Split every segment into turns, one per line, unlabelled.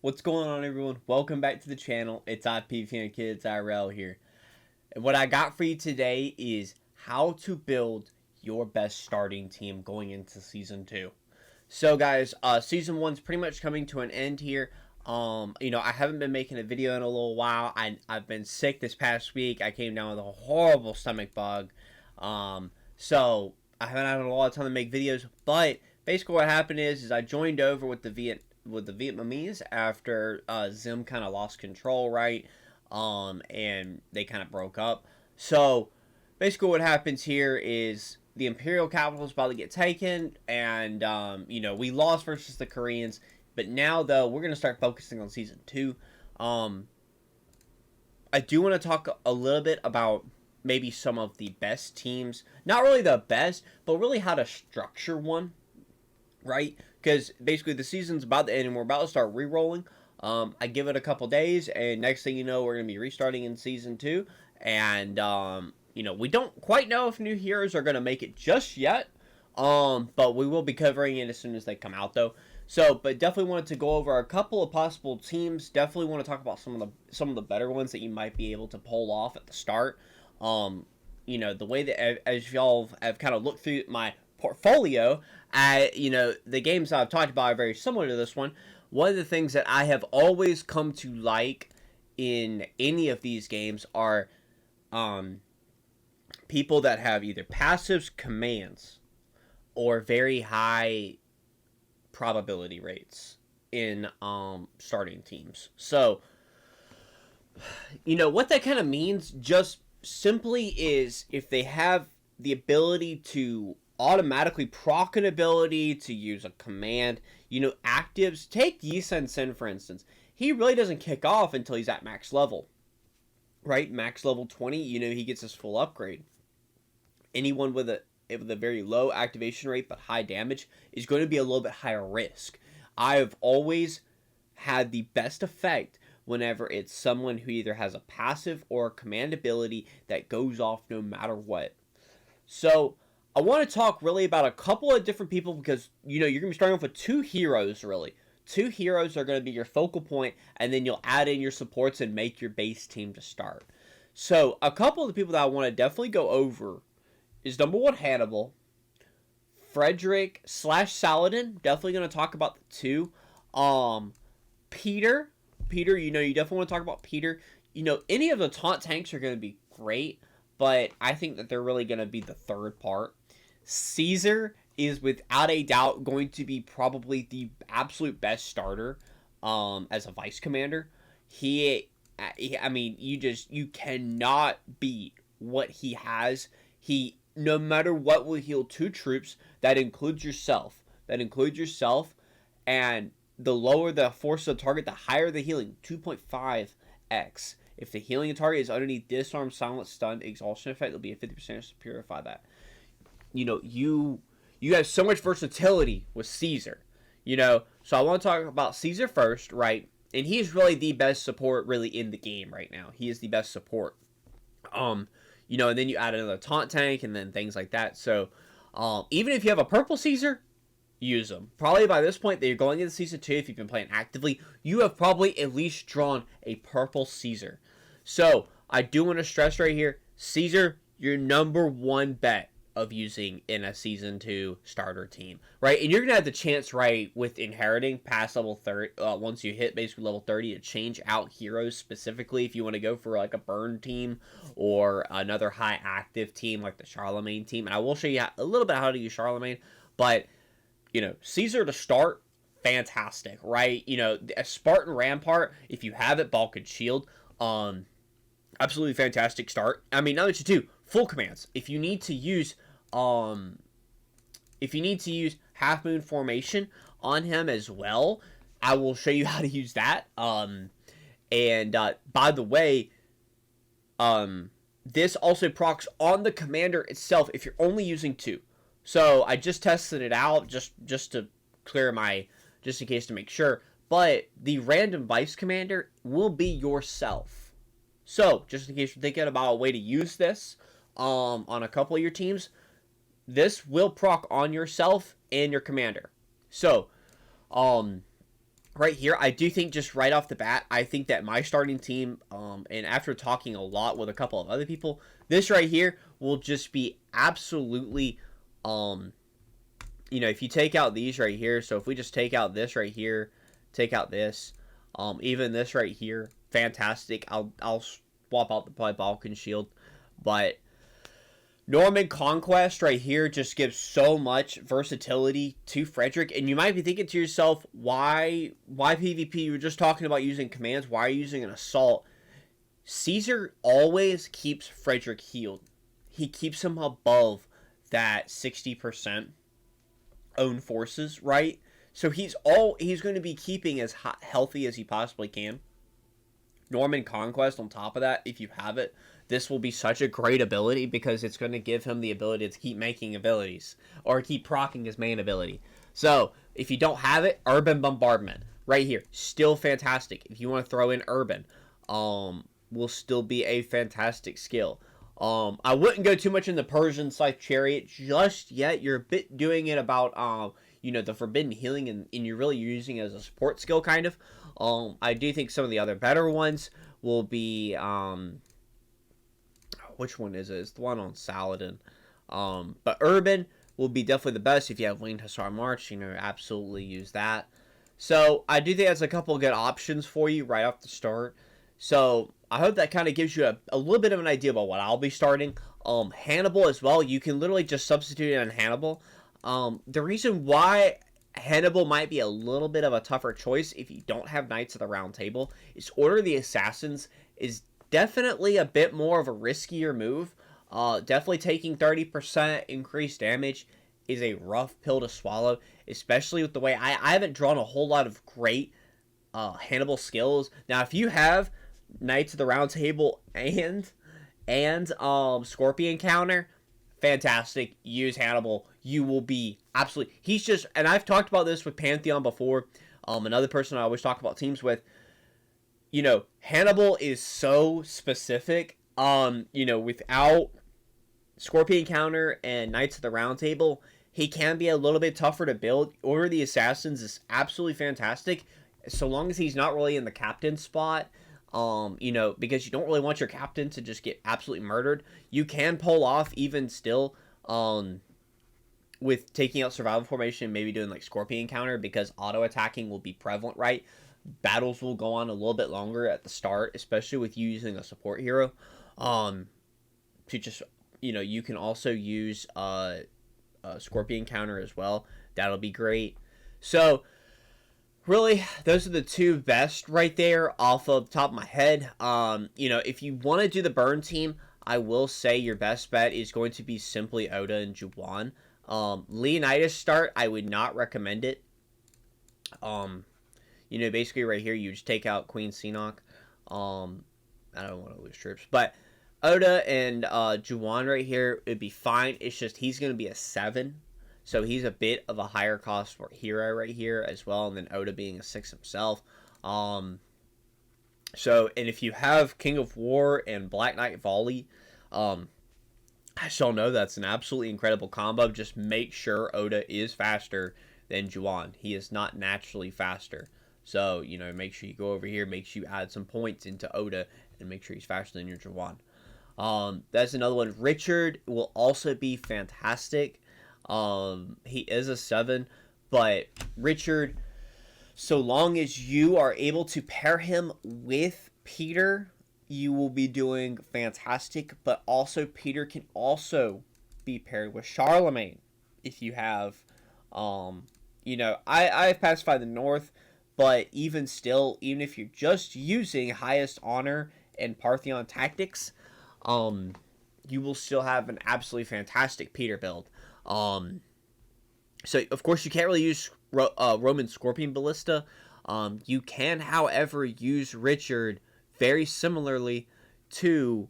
What's going on, everyone? Welcome back to the channel. It's IPFan Kids IRL here. And what I got for you today is how to build your best starting team going into Season 2. So, guys, Season 1's pretty much coming to an end here. I haven't been making a video in a little while. I've been sick this past week. I came down with a horrible stomach bug. So I haven't had a lot of time to make videos. But basically what happened is I joined over with the Vietnamese after Zim kind of lost control, right? And they kind of broke up. So basically what happens here is the Imperial capital is about to get taken, and we lost versus the Koreans. But now, though, we're going to start focusing on Season 2. I do want to talk a little bit about maybe some of the best teams. Not really the best, but really how to structure one, right? Because basically the season's about to end and we're about to start re-rolling. I give it a couple days, and next thing you know, we're going to be restarting in Season 2. And, we don't quite know if new heroes are going to make it just yet. But we will be covering it as soon as they come out, though. So, but definitely wanted to go over a couple of possible teams. Definitely want to talk about some of the better ones that you might be able to pull off at the start. The way that, as y'all have kind of looked through my portfolio, the games I've talked about are very similar to this one. One of the things that I have always come to like in any of these games are people that have either passives, commands, or very high probability rates in starting teams. So, what that kind of means just simply is if they have the ability to automatically proc an ability to use a command, actives. Take Yi Sen Sen, for instance. He really doesn't kick off until he's at max level, right? Max level 20, he gets his full upgrade. Anyone with a very low activation rate but high damage is going to be a little bit higher risk. I've always had the best effect whenever it's someone who either has a passive or a command ability that goes off no matter what. So I want to talk really about a couple of different people because, you're going to be starting off with two heroes, really. Two heroes are going to be your focal point, and then you'll add in your supports and make your base team to start. So a couple of the people that I want to definitely go over is number one, Hannibal. Frederick / Saladin. Definitely going to talk about the two. Peter, you definitely want to talk about Peter. Any of the taunt tanks are going to be great, but I think that they're really going to be the third part. Caesar is without a doubt going to be probably the absolute best starter as a vice commander. You cannot beat what he has. He, no matter what, will heal 2 troops. That includes yourself. And the lower the force of the target, the higher the healing. 2.5x. If the healing target is underneath disarm, silence, stun, exhaustion effect, it'll be a 50% to purify that. You have so much versatility with Caesar. So I want to talk about Caesar first, right? And he's really the best support really in the game right now. He is the best support. And then you add another taunt tank and then things like that. So even if you have a purple Caesar, use them. Probably by this point that you're going into Season 2, if you've been playing actively, you have probably at least drawn a purple Caesar. So I do want to stress right here, Caesar, your number one bet of using in a Season 2 starter team, right? And you're going to have the chance, right, with inheriting past level 30, once you hit basically level 30, to change out heroes specifically if you want to go for like a burn team or another high active team like the Charlemagne team. And I will show you a little bit how to use Charlemagne, but, Caesar to start, fantastic, right? A Spartan Rampart, if you have it, Balkan Shield, absolutely fantastic start. I mean, now that you do, full commands. If you need to use Half Moon Formation on him as well, I will show you how to use that. By the way, this also procs on the commander itself if you're only using 2. So I just tested it out just to clear just in case to make sure. But the random vice commander will be yourself. So just in case you're thinking about a way to use this on a couple of your teams, this will proc on yourself and your commander. So right here, I do think just right off the bat, I think that my starting team, and after talking a lot with a couple of other people, this right here will just be absolutely, if you take out these right here, so if we just take out this right here, take out this, even this right here, fantastic. I'll swap out the probably Balkan Shield, but Norman Conquest right here just gives so much versatility to Frederick, and you might be thinking to yourself, why PvP? You were just talking about using commands. Why are you using an assault? Caesar always keeps Frederick healed. He keeps him above that 60% own forces, right? So he's going to be keeping as healthy as he possibly can. Norman Conquest on top of that, if you have it, this will be such a great ability because it's going to give him the ability to keep making abilities or keep proccing his main ability. So if you don't have it, Urban Bombardment right here, still fantastic. If you want to throw in Urban, will still be a fantastic skill. I wouldn't go too much in the Persian Scythe Chariot just yet. You're a bit doing it about the Forbidden Healing, and you're really using it as a support skill, kind of. I do think some of the other better ones will be, which one is it? It's the one on Saladin. But Urban will be definitely the best if you have Winged Hussar March. Absolutely use that. So I do think that's a couple of good options for you right off the start. So I hope that kind of gives you a little bit of an idea about what I'll be starting. Hannibal as well. You can literally just substitute it on Hannibal. The reason why Hannibal might be a little bit of a tougher choice if you don't have Knights of the Round Table is Order of the Assassins is definitely a bit more of a riskier move. Definitely taking 30% increased damage is a rough pill to swallow, especially with the way I haven't drawn a whole lot of great Hannibal skills. Now, if you have Knights of the Round Table and Scorpion counter, fantastic. Use Hannibal. You will be absolutely. He's just, and I've talked about this with Pantheon before. Another person I always talk about teams with. Hannibal is so specific. Without Scorpion counter and Knights of the Round Table, he can be a little bit tougher to build. Order of the Assassins is absolutely fantastic, so long as he's not really in the captain spot. Because you don't really want your captain to just get absolutely murdered. You can pull off even still, with taking out survival formation and maybe doing like Scorpion counter because auto attacking will be prevalent, right? Battles will go on a little bit longer at the start, especially with you using a support hero. To just, you can also use a Scorpion counter as well. That'll be great. So really, those are the two best right there off of the top of my head. If you want to do the burn team, I will say your best bet is going to be simply Oda and Juwan. Leonidas start, I would not recommend it. Basically right here, you just take out Queen Seanock. I don't want to lose troops, but Oda and Juwan right here, it'd be fine. It's just he's going to be a 7. So he's a bit of a higher cost for hero right here as well, and then Oda being a 6 himself. And if you have King of War and Black Knight Volley, I shall know that's an absolutely incredible combo. Just make sure Oda is faster than Juwan. He is not naturally faster. So, make sure you go over here, make sure you add some points into Oda, and make sure he's faster than your Juwan. That's another one. Richard will also be fantastic. He is a 7, but Richard, so long as you are able to pair him with Peter, you will be doing fantastic. But also Peter can also be paired with Charlemagne if you have, I've pacified the North, but even still, even if you're just using highest honor and Parthenon tactics, you will still have an absolutely fantastic Peter build. So of course you can't really use Roman Scorpion Ballista. You can, however, use Richard very similarly to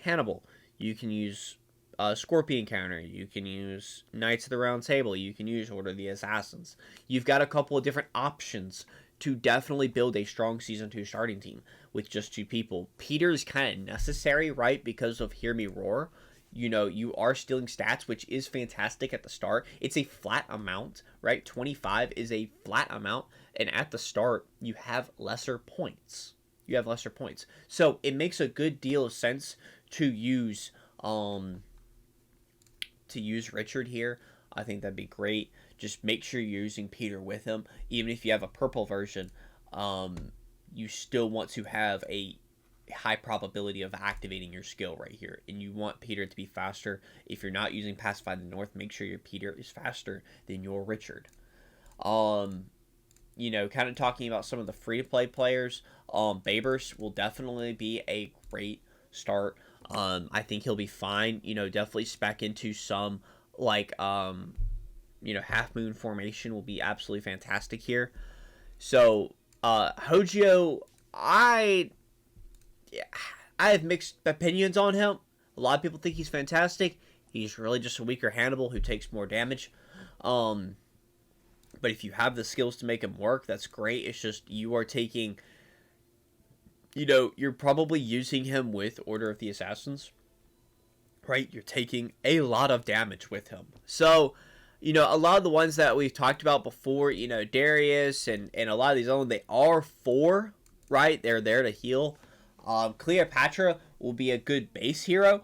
Hannibal. You can use Scorpion counter. You can use Knights of the Round Table. You can use Order of the Assassins. You've got a couple of different options to definitely build a strong Season 2 starting team with just 2 people. Peter is kind of necessary, right, because of Hear Me Roar. you are stealing stats, which is fantastic at the start. It's a flat amount, right? 25 is a flat amount, and at the start, you have lesser points. So it makes a good deal of sense to use Richard here. I think that'd be great. Just make sure you're using Peter with him. Even if you have a purple version, you still want to have a high probability of activating your skill right here, and you want Peter to be faster. If you're not using Pacify the North, make sure your Peter is faster than your Richard. Kind of talking about some of the free-to-play players, Babers will definitely be a great start. I think he'll be fine. Definitely spec into some half moon formation will be absolutely fantastic here. So Hojo, I have mixed opinions on him. A lot of people think he's fantastic. He's really just a weaker Hannibal who takes more damage. But if you have the skills to make him work, that's great. It's just you are taking, you're probably using him with Order of the Assassins, right? You're taking a lot of damage with him. So, a lot of the ones that we've talked about before, Darius and a lot of these other, they are 4, right? They're there to heal. Cleopatra will be a good base hero.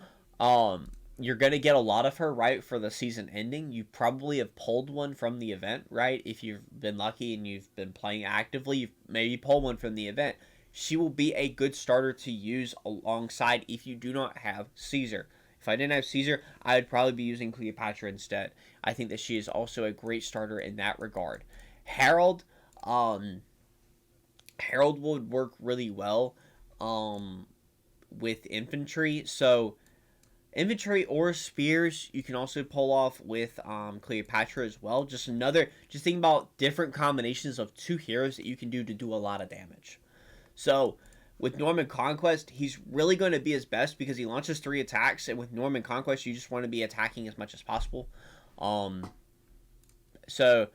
You're going to get a lot of her, right, for the season ending. You probably have pulled one from the event, right? If you've been lucky and you've been playing actively, you've maybe pulled one from the event. She will be a good starter to use alongside if you do not have Caesar. If I didn't have Caesar, I would probably be using Cleopatra instead. I think that she is also a great starter in that regard. Harold would work really well with infantry. So infantry or spears you can also pull off with Cleopatra as well. Just think about different combinations of 2 heroes that you can do to do a lot of damage. So with Norman Conquest, he's really going to be his best because he launches 3 attacks, and with Norman Conquest, you just want to be attacking as much as possible. So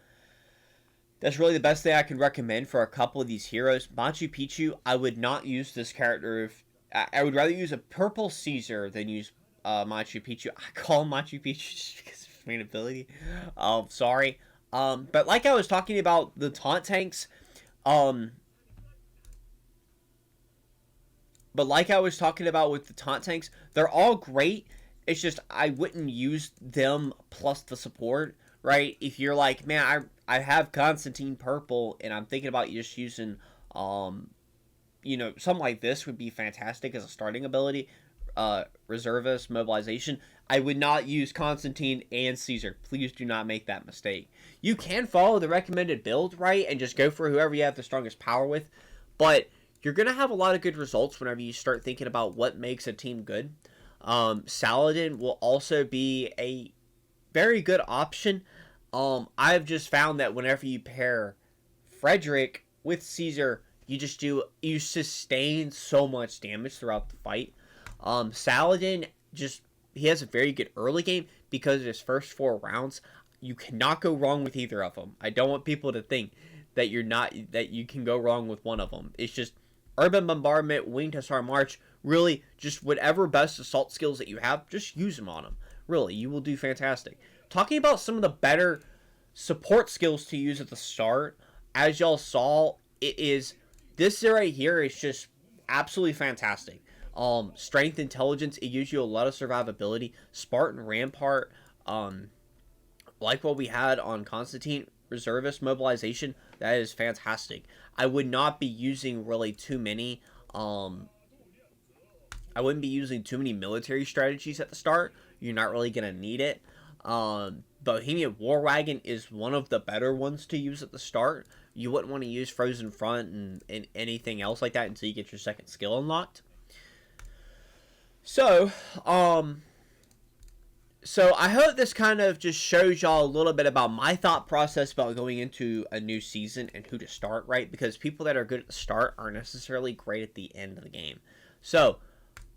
that's really the best thing I can recommend for a couple of these heroes. Machu Picchu, I would not use this character I would rather use a purple Caesar than use Machu Picchu. I call him Machu Picchu just because of his main ability. Sorry. But like I was talking about the taunt tanks, they're all great. It's just I wouldn't use them plus the support, right? If you're like, man, I have Constantine purple and I'm thinking about just using, something like this would be fantastic as a starting ability. Reservist, mobilization. I would not use Constantine and Caesar. Please do not make that mistake. You can follow the recommended build, right? And just go for whoever you have the strongest power with. But you're going to have a lot of good results whenever you start thinking about what makes a team good. Saladin will also be a very good option. I've just found that whenever you pair Frederick with Caesar, you sustain so much damage throughout the fight. Saladin he has a very good early game because of his first 4 rounds. You cannot go wrong with either of them. I don't want people to think that you can go wrong with one of them. It's just Urban Bombardment, Winged Hussar March, really just whatever best assault skills that you have, just use them on them. Really, you will do fantastic. Talking about some of the better support skills to use at the start, as y'all saw, this right here is just absolutely fantastic. Strength, intelligence, it gives you a lot of survivability. Spartan Rampart, like what we had on Constantine, Reservist, mobilization, that is fantastic. I would not be using really too many, I wouldn't be using too many military strategies at the start. You're not really going to need it. Bohemian War Wagon is one of the better ones to use at the start. You wouldn't want to use Frozen Front and anything else like that until you get your second skill unlocked. So I hope this kind of just shows y'all a little bit about my thought process about going into a new season and who to start, right? Because people that are good at the start aren't necessarily great at the end of the game. So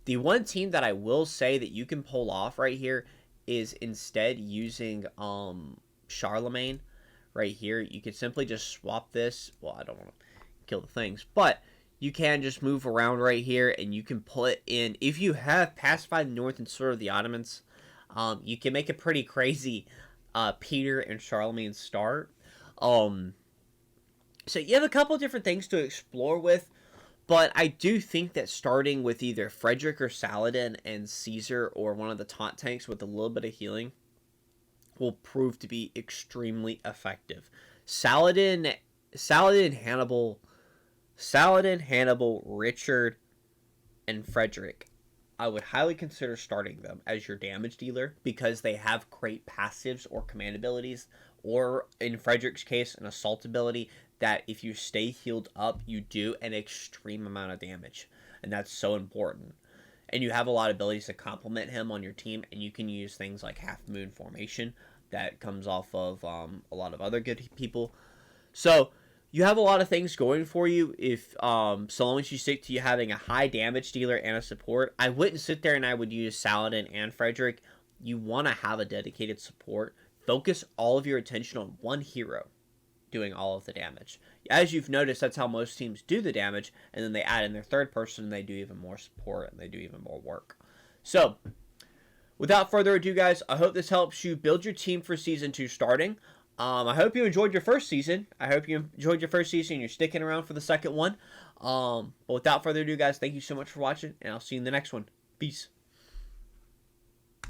the one team that I will say that you can pull off right here is instead using Charlemagne right here. You could simply just swap this. Well, I don't want to kill the things, but you can just move around right here and you can put in, if you have Pacified North and Sword of the Ottomans, You can make a pretty crazy Peter and Charlemagne start. Um, so you have a couple different things to explore with, but I do think that starting with either Frederick or Saladin and Caesar or one of the taunt tanks with a little bit of healing will prove to be extremely effective. Saladin, Saladin, Hannibal, Saladin, Hannibal, Richard, and Frederick, I would highly consider starting them as your damage dealer because they have great passives or command abilities, or in Frederick's case, an assault ability that if you stay healed up, you do an extreme amount of damage. And that's so important. And you have a lot of abilities to complement him on your team, and you can use things like Half Moon Formation that comes off of a lot of other good people. So you have a lot of things going for you if so long as you stick to you having a high damage dealer and a support. I wouldn't sit there and I would use Saladin and Frederick. You want to have a dedicated support. Focus all of your attention on one hero doing all of the damage. As you've noticed, that's how most teams do the damage, and then they add in their third person and they do even more support and they do even more work. So without further ado, guys, I hope this helps you build your team for Season 2 starting. I hope you enjoyed your first season. I hope you enjoyed your first season and you're sticking around for the second one. But without further ado, guys, thank you so much for watching, and I'll see you in the next one. Peace.